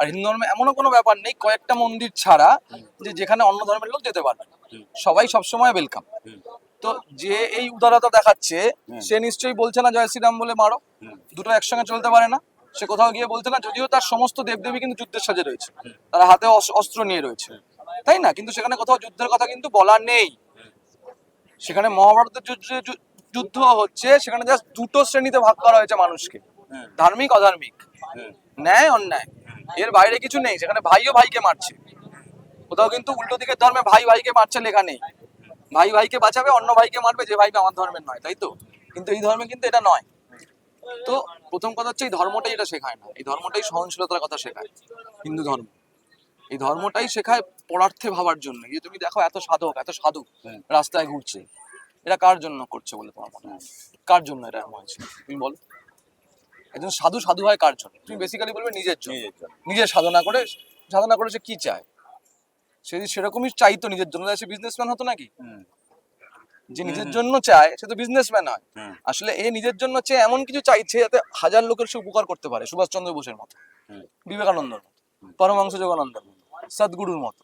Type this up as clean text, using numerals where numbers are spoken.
আর হিন্দু ধর্মে এমনও কোনো ব্যাপার নেই কয়েকটা মন্দির ছাড়া যে যেখানে অন্য ধর্মের লোক যেতে পারবে না। সবাই সবসময় ওয়েলকাম। তো যে এই উদারতা দেখাচ্ছে সে নিশ্চয়ই বলছে না জয় শ্রীরাম বলে মারো, দুটো একসঙ্গে চলতে পারে না। সে কোথাও গিয়ে বলছে না, যদিও তার সমস্ত দেবদেবী কিন্তু যুদ্ধের সাজে রয়েছে, তারা হাতে অস্ত্র নিয়ে রয়েছে, তাই না? কিন্তু সেখানে কোথাও যুদ্ধের কথা কিন্তু বলা নেই। সেখানে মহাভারতের যুদ্ধ হচ্ছে, সেখানে জাস্ট দুটো শ্রেণীতে ভাগ করা হয়েছে মানুষকে, ধার্মিক অধার্মিক, ন্যায় অন্যায়, এর বাইরে কিছু নেই। সেখানে ভাইও ভাইকে মারছে, কোথাও কিন্তু উল্টো দিকের ধর্মে ভাই ভাইকে মারছে লেখা নেই। ভাই ভাইকে বাঁচাবে, অন্য ভাইকে মারবে যে ভাই আমার ধর্মের নয়, তাই তো? কিন্তু এই ধর্মে কিন্তু এটা নয়। তো প্রথম কথা হচ্ছে এই ধর্মটাই এটা শেখায় না, এই ধর্মটাই সহনশীলতার কথা শেখায়। হিন্দু ধর্ম এই ধর্মটাই শেখায় পরার্থে ভাবার জন্য। যে তুমি দেখো এত সাধক এত সাধু রাস্তায় ঘুরছে, এরা কার জন্য করছে বলে তোমার মনে হয়? কার জন্য এটা এমন হয়েছে তুমি বলো? একজন সাধু সাধু হয় কার জন্য? তুমি বেসিক্যালি বলবে নিজের জন্য। নিজের সাধনা করে সে কি চায়? সে যদি সেরকমই চাইতো নিজের জন্য, সে বিজনেসম্যান হতো নাকি? যে নিজের জন্য চায় সে তো বিজনেসম্যান হয়। আসলে এ নিজের জন্য চেয়ে এমন কিছু চাইছে যাতে হাজার লোকের সে উপকার করতে পারে, সুভাষচন্দ্র বোসের মতো, বিবেকানন্দর মতো, পরমহংস যোগানন্দের মতো, সদ্গুরুর মতো।